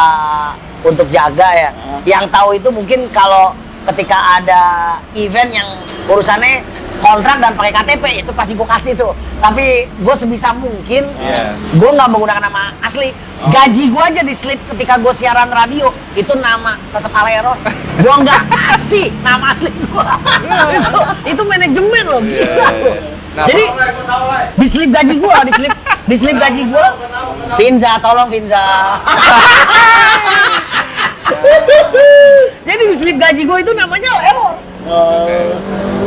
untuk jaga ya. Yang tahu itu mungkin kalau ketika ada event yang urusannya kontrak dan pakai KTP, itu pasti gue kasih tuh. Tapi gue sebisa mungkin gue nggak menggunakan nama asli. Gaji gue aja di slip ketika gue siaran radio itu nama tetap Alero. Gue nggak kasih nama asli gue. itu manajemen loh, gila loh. Jadi di slip gaji gue, di slip gaji gue, Vinza, tolong Vinza. Jadi di slip gaji gue itu namanya Alero.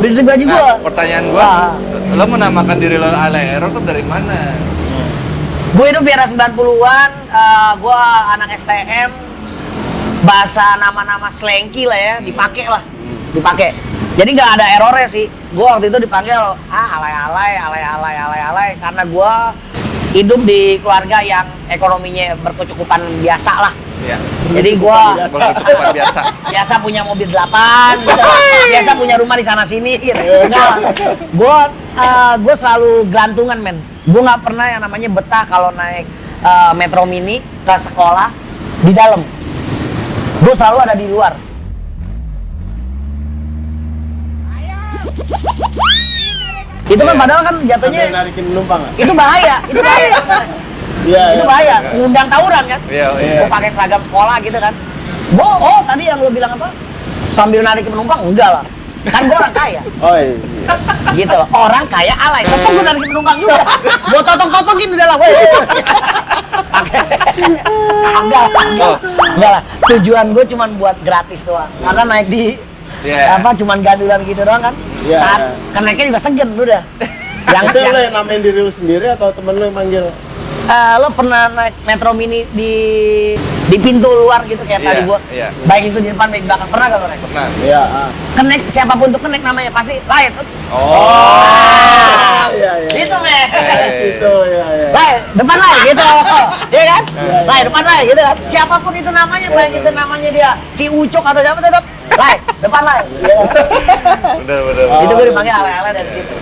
Di slip gaji gue. Nah, pertanyaan gua, lo menamakan diri lo Alero tuh dari mana? Gue itu era 90-an, gue anak STM, bahasa nama-nama slanky lah ya, dipakai. Jadi nggak ada errornya sih. Gue waktu itu dipanggil alay, karena gue hidup di keluarga yang ekonominya berkecukupan biasa lah. Iya. Jadi gue Berkecukupan biasa. biasa punya mobil 8 gitu. Biasa punya rumah di sana sini gitu. Enggak. Gue selalu gelantungan, men. Gue nggak pernah yang namanya betah kalau naik Metro Mini ke sekolah di dalam. Gue selalu ada di luar. Itu kan padahal kan jatuhnya Sambil narikin penumpang nggak? itu bahaya. Iya. Itu bahaya, ngundang tawuran kan? Iya. Gue pakai seragam sekolah gitu kan. Oh tadi yang lo bilang apa? Sambil narik penumpang? Enggak lah. Kan gue orang kaya. Oh iya. Gitu loh. Orang kaya alay. Tetep gue narik penumpang juga. Gue totok-totokin di dalam. Enggak lah. Tujuan gue cuma buat gratis doang. Karena naik di cuman gandulan gitu doang kan. Iya. Saat kenaiknya juga segen udah. Itu lo yang namain diri lu sendiri atau temen lu yang manggil? Lo pernah naik Metro Mini di pintu luar gitu kayak tadi gua. Iya. Baik itu di depan, baik di belakang. Pernah gak lo naik? Nah. Iya. Kenek, siapapun tuh kenek namanya pasti Light. Iya. Gitu, men. Itu ya. Light, depan Light gitu. Iya kan? Light, depan Light gitu kan. Siapapun itu namanya, baik itu namanya dia si Ucok atau siapa tetap Light, depan Light. Gitu. Bener. Itu gue dipanggil alay-alay dari situ.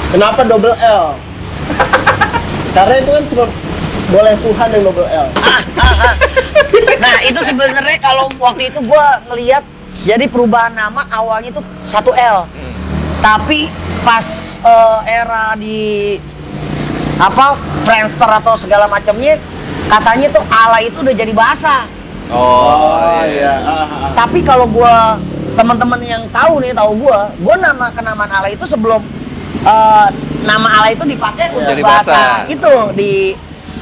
Kenapa double L? Karena itu kan cuma boleh Tuhan yang double L. Nah itu sebenarnya kalau waktu itu gue ngelihat jadi perubahan nama awalnya itu 1 L. Tapi pas era di apa Friendster atau segala macamnya, katanya tuh alay itu udah jadi bahasa. Oh, iya. Tapi kalau gua teman-teman yang tahu gua nama kenamaan alay itu sebelum nama alay itu dipakai untuk Jadi bahasa bahasa. itu di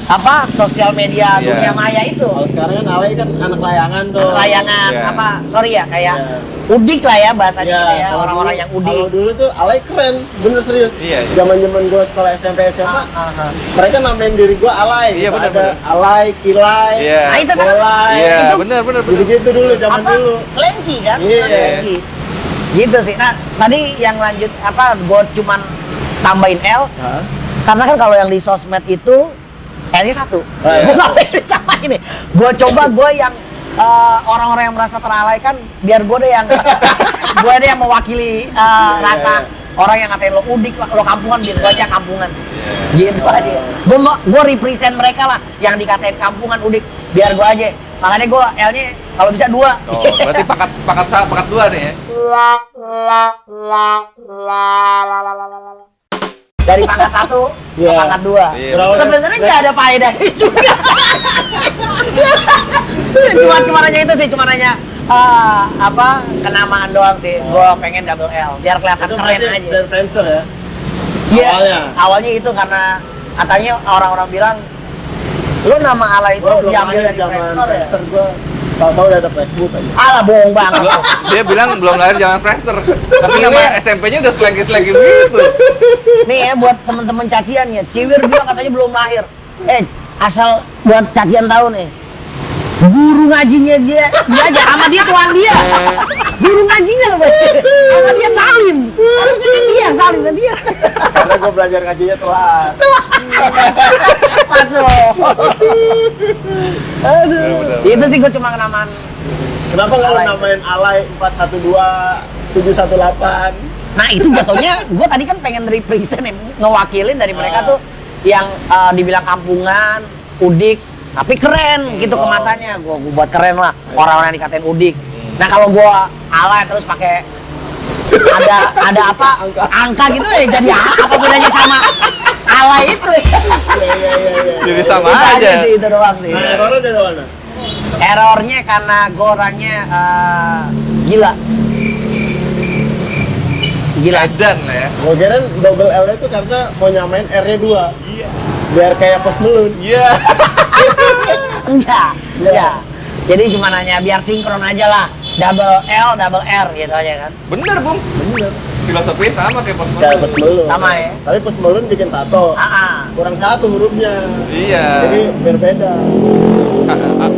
apa sosial media Iya. dunia maya itu. Kalau sekarang kan alay kan anak layangan tuh. Layangan Iya. apa sorry ya kayak Iya. udik lah ya bahasanya Iya, gitu ya, kalau orang-orang dulu- yang udik. Kalau dulu tuh alay keren, bener serius. Iya, iya. Zaman-zaman gua sekolah SMP SMA, Ah. mereka namain diri gua alay. Iya, Gitu. bener, Ada bener. alay, kilay, Iya. Nah, itu kan bolay. Iya, itu benar. Gitu-gitu dulu zaman apa dulu. slanky kan? Iya. Slanky. Gitu sih. Nah, tadi yang lanjut apa gue cuman tambahin L Hah? karena kan kalau yang di sosmed itu L-nya satu. Iya. Gue nggak pengen sama ini. Gue coba gue yang orang-orang yang merasa teralaikan biar gue deh yang gue deh yang mewakili rasa orang yang ngatain lo udik, lo kampungan, biar gue aja kampungan. Gitu aja. Gue represent mereka lah yang dikatain kampungan, udik, biar gue aja. Makanya gue L-nya kalau bisa 2. Oh, berarti pakat 2 nih ya. Dari pangkat 1 ke Iya. pangkat 2. Iya. Berawal- Sebenarnya nggak ada faedahnya juga. cuma nanya itu sih, cuma nanya apa kenamaan doang sih. Gue pengen double L biar kelihatan Itu keren berarti aja. dari Friendster ya? Iya. awalnya. Itu karena katanya orang-orang bilang lu nama ala itu Gua belum diambil lahir dari zaman Friendster ya. Friendster, gua tahu-tahu udah ada Facebook aja. Alah bohong banget. lu. Dia bilang belum lahir zaman Friendster. Tapi Iya. nama SMP-nya udah selagi-selagi begitu. Nih ya buat temen-temen cacian ya, Ciwir bilang katanya belum lahir. Asal buat cacian tahu nih. Guru ngajinya dia aja sama dia tuan dia. Guru ngajinya loh, Boy. Sama dia Salim. Harusnya kan dia Salim kan dia. Karena gua belajar ngajinya telat. Masuk. Aduh. Itu sih gue cuma kenamaan. Kenapa nggak lu Alay. namain alay 412 718? Nah itu jatuhnya gue tadi kan pengen represent nih, ngewakilin dari mereka tuh yang dibilang kampungan, udik, tapi keren gitu kemasannya. Gue buat keren lah orang-orang yang dikatain udik. Nah kalau gue alay terus pakai ada apa angka gitu ya, jadi apa bedanya sama alay itu ya? Iya. Jadi sama Itu aja. sih, itu doang sih. Nah, errornya dari mana? Errornya karena gue orangnya gila. Gila. Edan lah ya. Gua kirain double L itu karena mau nyamain R-nya 2. Iya. Biar kayak Post Malone. Iya. Enggak. Jadi cuma nanya biar sinkron aja lah. Double L, double R gitu aja kan. Bener, Bung. Bener. Filosofinya sama kayak Post Kayak Malone. Post Malone. Sama ya? Tapi Post Malone bikin tato. Kurang 1 hurufnya. Iya. Jadi berbeda.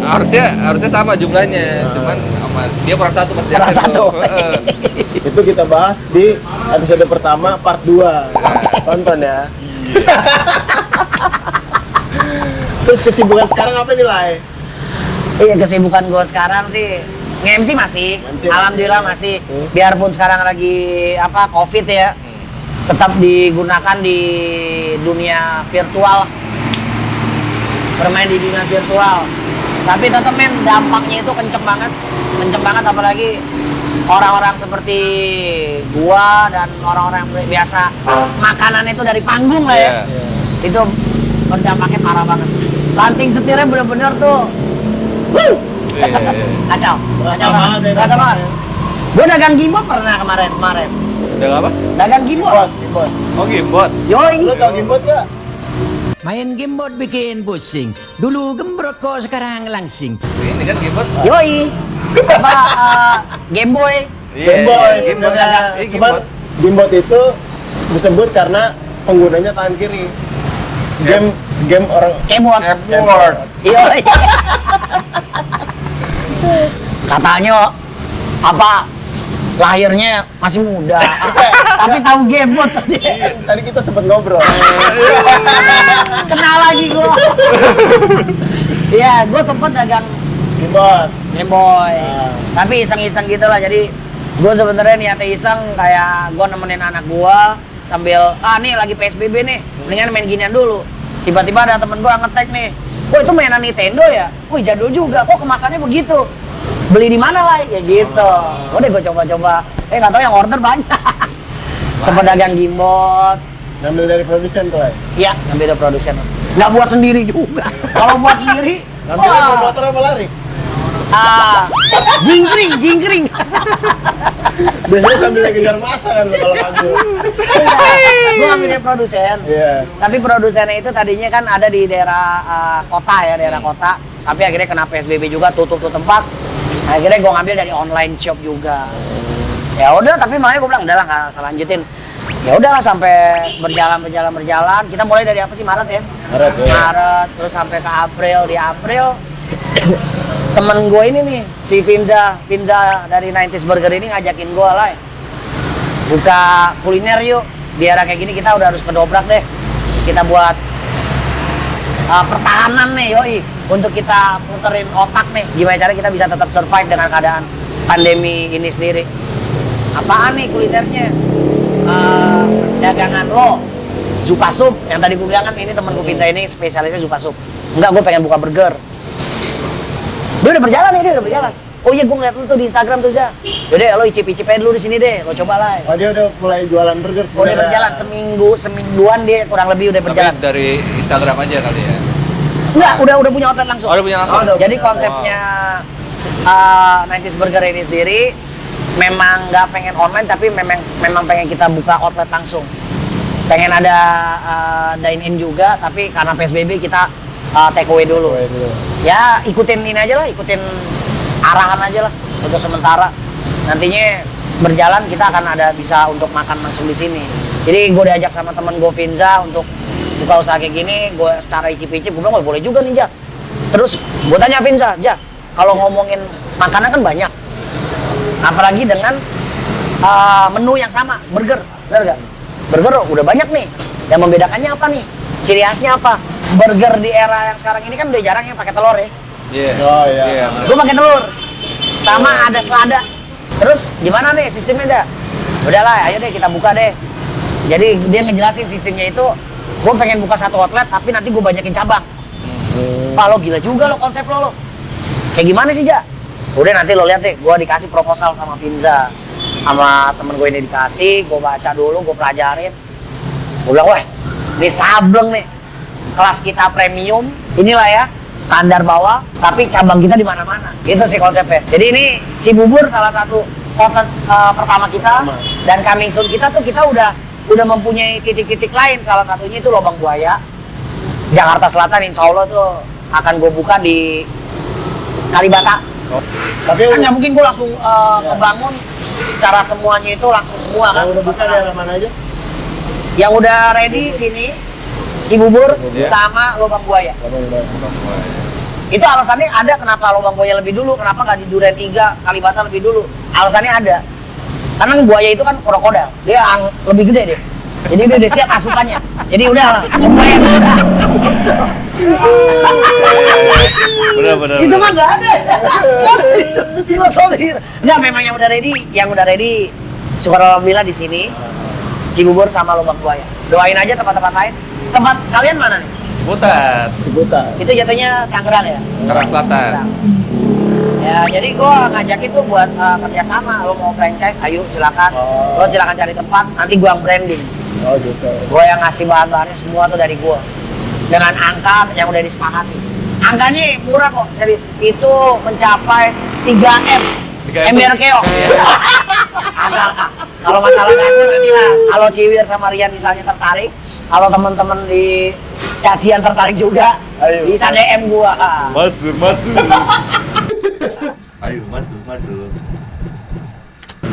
Harusnya sama jumlahnya, cuman sama dia kurang 1 pas dia Kurang itu. 1. Heeh. Itu kita bahas di episode pertama part 2. Tonton ya. Terus kesibukan sekarang apa nih, Lai? Iya kesibukan gue sekarang sih nge-MC masih. MC Alhamdulillah masih. Biarpun sekarang lagi apa Covid ya, tetap digunakan di dunia virtual. Bermain di dunia virtual. Tapi tetap men dampaknya itu kenceng banget apalagi orang-orang seperti gua dan orang-orang yang biasa makanan itu dari panggung lah ya. Iya. Itu berdampaknya parah banget. Lanting setirnya bener-bener tuh Iya. kacau Berasa banget ya, berasa banget. Gue dagang gimbot pernah kemarin Udah apa? dagang gimbot Gimbot. Oh, gimbot. yoi Lu tau gimbot gak? Main gamebot bikin pusing. Dulu gembrot kok sekarang langsing. Ini kan gimbot. yoi apa Game Boy Iya, Gimbot. gimbot. Sebenarnya. Iya, Cuman gimbot. gimbot itu disebut karena penggunanya tangan kiri. Game orang keyboard Keyboard. yoi katanya apa lahirnya masih muda tapi tahu gamebot tadi tadi kita sempat ngobrol. kenal lagi gua iya gua sempet dagang Gimbot. Game Boy. Tapi iseng-iseng gitu lah. Jadi gue sebenarnya niatnya iseng kayak gue nemenin anak gue sambil nih lagi PSBB nih, mendingan main ginian dulu. Tiba-tiba ada temen gue nge-tag nih, "Wah itu mainan Nintendo ya? Wih jadul juga, kok kemasannya begitu? Beli di mana lah?" Ya gitu. Udah gue coba-coba. Nggak tahu yang order banyak. Sempat dagang gimbot. Ngambil dari produsen tuh, ay. Iya, ngambil dari produsen. Nggak buat sendiri juga. Kalau buat sendiri, Ngambil dari motor apa lari? jingkring, jingkring. Biasanya sambil ngejar masa kan lo kalau manggung. Gue ngambilnya produsen. Iya. Tapi produsennya itu tadinya kan ada di daerah kota ya, daerah kota. Tapi akhirnya kena PSBB juga, tutup tuh tempat. Akhirnya gue ngambil dari online shop juga. Ya udah, tapi makanya gue bilang udahlah nggak usah lanjutin. Ya udahlah sampai berjalan. Kita mulai dari apa sih, Maret ya? Maret, ya. Maret, terus sampai ke April. Di April temen gue ini nih, si Vinza dari 90s Burger ini ngajakin gue lah, buka kuliner yuk. Di era kayak gini kita udah harus kedobrak deh. Kita buat pertahanan nih, yoi, untuk kita puterin otak nih, gimana cara kita bisa tetap survive dengan keadaan pandemi ini sendiri. Apaan nih kulinernya? Dagangan lo, Zupa Sup, yang tadi gue bilang kan ini temen gue Vinza ini spesialisnya Zupa Sup. Enggak, gue pengen buka burger. Dia udah berjalan nih, dia udah berjalan. Oh iya, gue ngeliat lu tuh di Instagram tuh, Za. Yaudah, lo icip-icip aja dulu di sini deh, lo coba lah. Oh, dia udah mulai jualan burger Oh, udah berjalan semingguan dia kurang lebih udah berjalan. Tapi dari Instagram aja kali ya. Enggak, udah punya outlet langsung. Oh, udah punya langsung. Jadi konsepnya 90s Burger ini sendiri memang nggak pengen online, tapi memang pengen kita buka outlet langsung. Pengen ada dine in juga, tapi karena PSBB kita take away dulu. Ya ikutin ini aja lah, ikutin arahan aja lah untuk sementara. Nantinya berjalan kita akan ada bisa untuk makan langsung di sini. Jadi gue diajak sama temen gue Vinza untuk buka usaha kayak gini, gue secara icip-icip, gue bilang boleh juga nih, Ja. Terus gue tanya Vinza, Ja, kalau ngomongin makanan kan banyak, apalagi dengan menu yang sama, burger, bener gak? Burger udah banyak nih, yang membedakannya apa nih? Ciri khasnya apa? Burger di era yang sekarang ini kan udah jarang yang pakai telur ya. Iya. Oh iya. Gue pakai telur, sama ada selada. Terus gimana nih sistemnya, dah? Udahlah, ayo deh kita buka deh. Jadi dia ngejelasin sistemnya itu, gue pengen buka satu outlet, tapi nanti gue banyakin cabang. Pak, lo gila juga lo konsep lo. Kayak gimana sih, Ja? Udah nanti lo lihat deh, gue dikasih proposal sama Vinza. Sama temen gue ini dikasih, gue baca dulu, gue pelajarin. Gue bilang, wah, ini sableng nih. Kelas kita premium, inilah ya, standar bawah, tapi cabang kita di mana-mana. Itu sih konsepnya. Jadi ini Cibubur salah satu outlet pertama kita, dan coming soon kita tuh kita udah mempunyai titik-titik lain. Salah satunya itu Lubang Buaya, Jakarta Selatan. Insya Allah tuh akan gue buka di Kalibata. Tapi Kan nggak mungkin gue langsung ngebangun secara semuanya itu langsung semua kan. yang udah buka daerah mana aja? Yang udah ready sini Cibubur Iya. sama Lubang Buaya. Itu alasannya ada kenapa Lubang Buaya lebih dulu, kenapa nggak di Duren 3, Kalibata lebih dulu. Alasannya ada. Karena buaya itu kan krokodil, dia lebih gede deh. Jadi udah siap asupannya. Jadi udah buaya itu udah. Benar. Itu mah nggak ada. Itu filosofi. Nggak, memang yang udah ready. Alhamdulillah di sini Cibubur sama Lubang Buaya. Doain aja tempat-tempat lain. Tempat kalian mana nih? Ciputat, Ciputat. Itu jatuhnya Tangerang ya? Tangerang Selatan. Ya, jadi gua ngajakin tuh buat kerjasama. Lo mau franchise, ayo silakan. Oh. Lo silakan cari tempat, nanti gua yang branding. Oh gitu. Gua yang ngasih bahan-bahannya semua tuh dari gua. Dengan angka yang udah disepakati. Angkanya murah kok, serius. Itu mencapai 3M. 3M. Ember keok. Angka. Kalau masalah aku nanti lah. Kalau Ciwir sama Rian misalnya tertarik, kalau teman-teman di Cacian tertarik juga, Ayo. bisa DM gua. Masuk. Ayo masuk.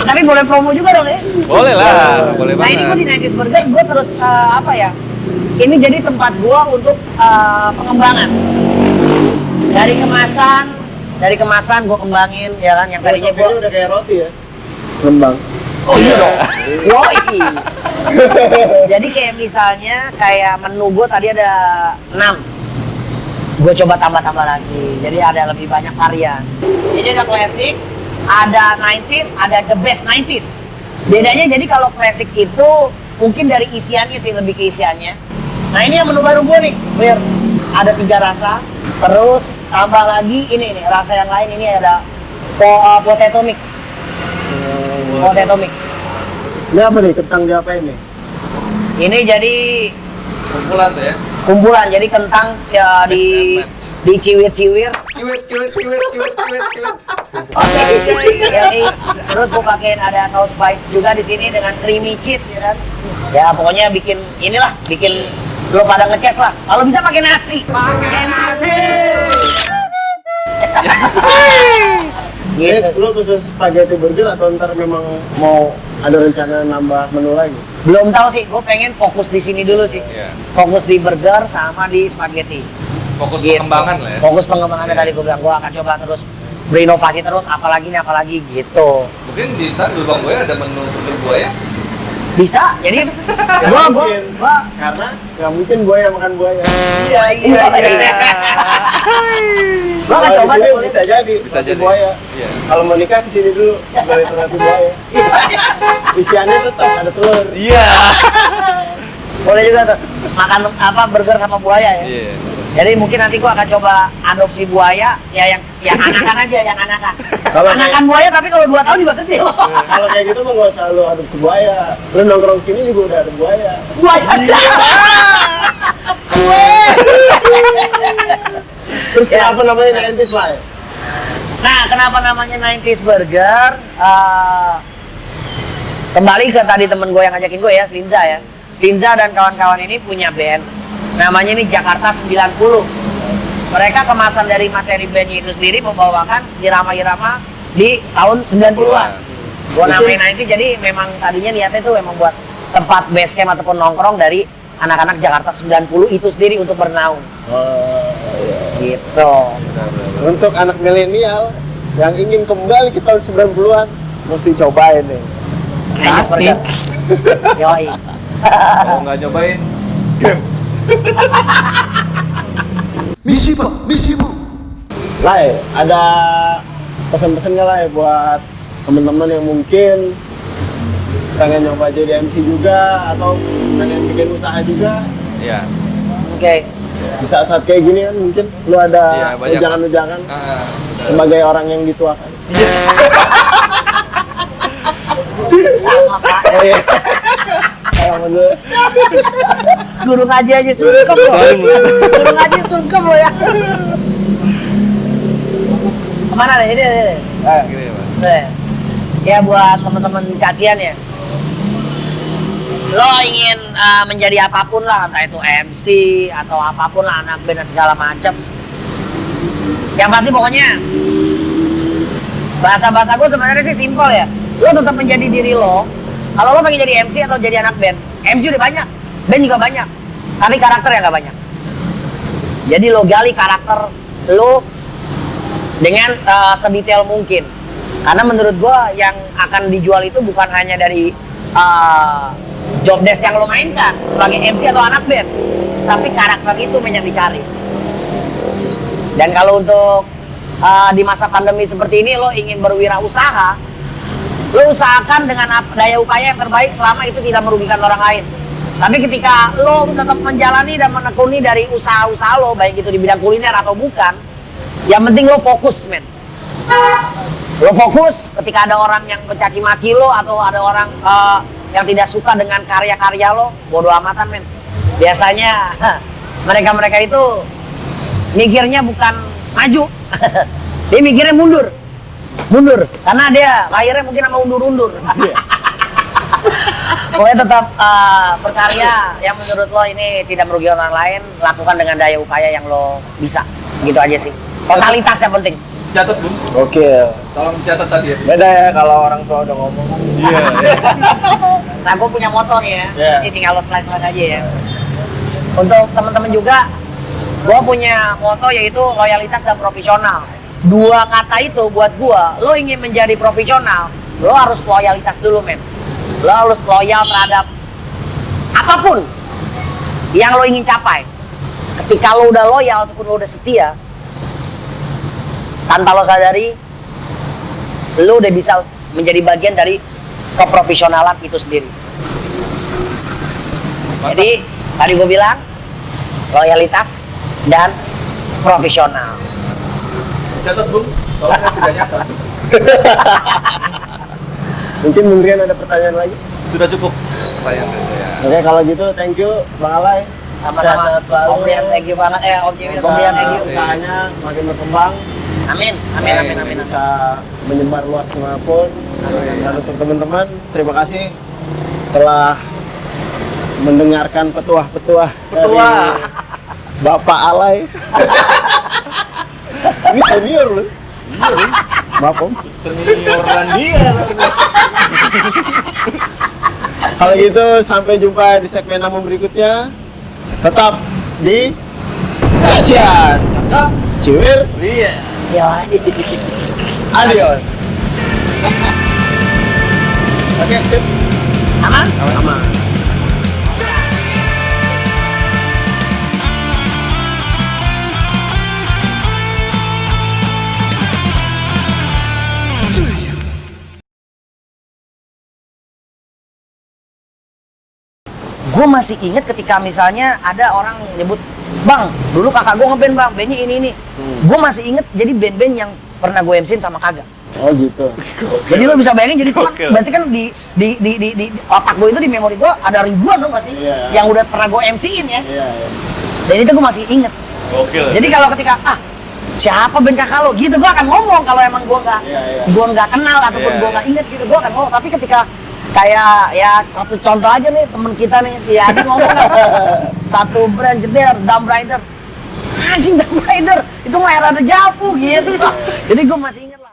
Tapi boleh promo juga dong ya? Boleh lah, boleh Nah ini banget. gue di 90s Burger, gue terus apa ya? Ini jadi tempat gue untuk pengembangan. Dari kemasan gue kembangin, ya kan? Yang tadinya gue. Filosofinya udah kayak roti ya. Lembang. Oh iya dong. Yoi. Jadi kayak misalnya kayak menu gue tadi ada 6. Gue coba tambah-tambah lagi. Jadi ada lebih banyak varian. Jadi ada klasik, ada 90s, ada the best 90s. Bedanya jadi kalau klasik itu mungkin dari isiannya sih, lebih ke isiannya. Nah ini yang menu baru gue nih, Wir. Ada 3 rasa. Terus tambah lagi ini rasa yang lain, ini ada potato mix. Potato mix. Ini apa nih? Kentang diapain nih? Ini jadi Kumpulan tuh ya. kumpulan, jadi kentang ya diciwir-ciwir. Oke, terus gue pakein ada saus bites juga di sini dengan creamy cheese ya kan. Ya pokoknya bikin inilah, bikin lo pada ngeces lah. Kalau bisa pakai nasi. Pakai nasi. Ini Gitu. lu khusus spaghetti burger atau ntar memang mau ada rencana nambah menu lagi? Belum tahu sih, gue pengen fokus di sini dulu sih. Iya. Fokus di burger sama di spaghetti. Fokus Gitu. pengembangan lah ya. Fokus pengembangannya tadi gue bilang gue akan coba terus berinovasi terus, apalagi gitu. Mungkin di ntar di Lubang Buaya ada menu burger buaya. Bisa, jadi Nggak mungkin. Karena nggak mungkin buaya makan buaya. iya. Gua akan Kalau di coba sini deh, bisa jadi Bisa roti jadi. buaya. Iya. Kalau mau nikah kesini dulu dari roti buaya. Isiannya tetap ada telur. Iya. boleh juga tuh makan apa burger sama buaya ya. Iya. Jadi mungkin nanti gua akan coba adopsi buaya ya yang anakan aja, yang anakan. Kalau Anakan buaya tapi kalau 2 tahun juga kecil. Kalau kayak gitu mah nggak usah lu adopsi buaya. Lu nongkrong sini juga udah ada buaya. Buaya. Suwe. Terus Ya. kenapa namanya 90s lah? Nah, kenapa namanya 90s Burger? Kembali ke tadi temen gue yang ngajakin gue ya, Vinza ya. Vinza dan kawan-kawan ini punya band. Namanya ini Jakarta 90. Mereka kemasan dari materi bandnya itu sendiri membawakan irama-irama di tahun 90-an. Gue namain 90, jadi memang tadinya niatnya itu memang buat tempat base camp ataupun nongkrong dari anak-anak Jakarta 90 itu sendiri untuk bernaung. Gitu. Untuk anak milenial yang ingin kembali ke tahun 90-an mesti cobain nih. 90s Burger. Yoi. Kalau nggak nyobain, Misi pak, misi bu. Lai, ada pesan-pesan nggak Lai buat teman-teman yang mungkin pengen nyoba jadi MC juga atau pengen bikin usaha juga iya. Oke. di saat-saat kayak gini kan mungkin lu Iya, ada banyak. ujangan-ujangan Ah, sebagai orang yang dituakan. Sama Pak. Oh iya. Kalau menurut Guru ngaji aja sungkem loh. Guru ngaji sungkem loh ya. Kemana nih? Ini. gini ya, Mas. Ya buat teman-teman cacian ya. Lo ingin menjadi apapun lah, entah itu MC atau apapun lah, anak band dan segala macam. Yang pasti pokoknya bahasa-bahasa gue sebenarnya sih simpel ya. Lo tetap menjadi diri lo. Kalau lo pengen jadi MC atau jadi anak band, MC udah banyak, band juga banyak, tapi karakter yang gak banyak. Jadi lo gali karakter lo dengan sedetail mungkin. Karena menurut gue yang akan dijual itu bukan hanya dari job desk yang lo mainkan sebagai MC atau anak band, tapi karakter itu yang dicari. Dan kalau untuk di masa pandemi seperti ini lo ingin berwirausaha, lo usahakan dengan daya upaya yang terbaik selama itu tidak merugikan orang lain. Tapi ketika lo tetap menjalani dan menekuni dari usaha-usaha lo, baik itu di bidang kuliner atau bukan, yang penting lo fokus, men. Lo fokus ketika ada orang yang mencaci maki lo atau ada orang yang tidak suka dengan karya-karya lo, bodo amatan, men. Biasanya mereka-mereka itu mikirnya bukan maju, dia mikirnya mundur, karena dia lahirnya mungkin sama undur-undur. Pokoknya tetap berkarya yang menurut lo ini tidak merugikan orang lain, lakukan dengan daya upaya yang lo bisa, gitu aja sih. Totalitas yang penting. Catat, Bung. oke. Tolong catat tadi ya. Beda ya kalau orang tua udah ngomong. Iya. Nah, gue punya moto nih ya, Yeah. ini tinggal lo slide aja ya. Untuk teman-teman juga, gue punya moto yaitu loyalitas dan profesional. Dua kata itu buat gue, lo ingin menjadi profesional, lo harus loyalitas dulu, men. Lo harus loyal terhadap apapun yang lo ingin capai. Ketika lo udah loyal ataupun lo udah setia, tanpa lo sadari, lo udah bisa menjadi bagian dari keprofesionalan itu sendiri. Jadi tadi gue bilang loyalitas dan profesional. Catat, Bung. Soalnya saya tidak nyatat. Mungkin Bung Rian ada pertanyaan lagi? sudah cukup pertanyaan dari saya. Oke, kalau gitu thank you Bang Alay. Sama-sama. Sehat-sehat selalu. Om Brian, thank you banget. Om Jimin, Om Semoga Brian, thank you. usahanya makin berkembang. Amin, amin, amin, amin. Bisa menyebar luas kemanapun. Dan untuk teman-teman, terima kasih telah mendengarkan petuah-petuah dari Bapak Alay. Ini senior loh. Maaf Om. Senioran dia. Kalau gitu sampai jumpa di segmen namun berikutnya. Tetap di Sajian Ciwir. Iya. Ya. Adios. Oke, sip. Aman? Aman. Gue masih inget ketika misalnya ada orang nyebut, Bang, dulu kakak gue ngeband bang, bandnya ini. Gue masih inget jadi band-band yang pernah gue MC-in sama kagak. Oh gitu. Jadi lo bisa bayangin, jadi itu kan Gokil. berarti kan di otak gue itu, di memori gue ada ribuan dong pasti Iya. yang udah pernah gue MC-in ya. Iya, iya. Dan itu gue masih inget. Gokil. Jadi kalau ketika siapa band kakak lo gitu, gue akan ngomong kalau emang gue nggak Iya, iya. gue nggak kenal ataupun Iya, gue iya. nggak inget gitu, gue akan ngomong. Tapi ketika kayak ya satu contoh aja nih, temen kita nih si Adi ngomong kan, satu brand jeder, Dumb Rider, anjing Dumb Rider itu mah era The Japu gitu. Jadi gue masih inget lah.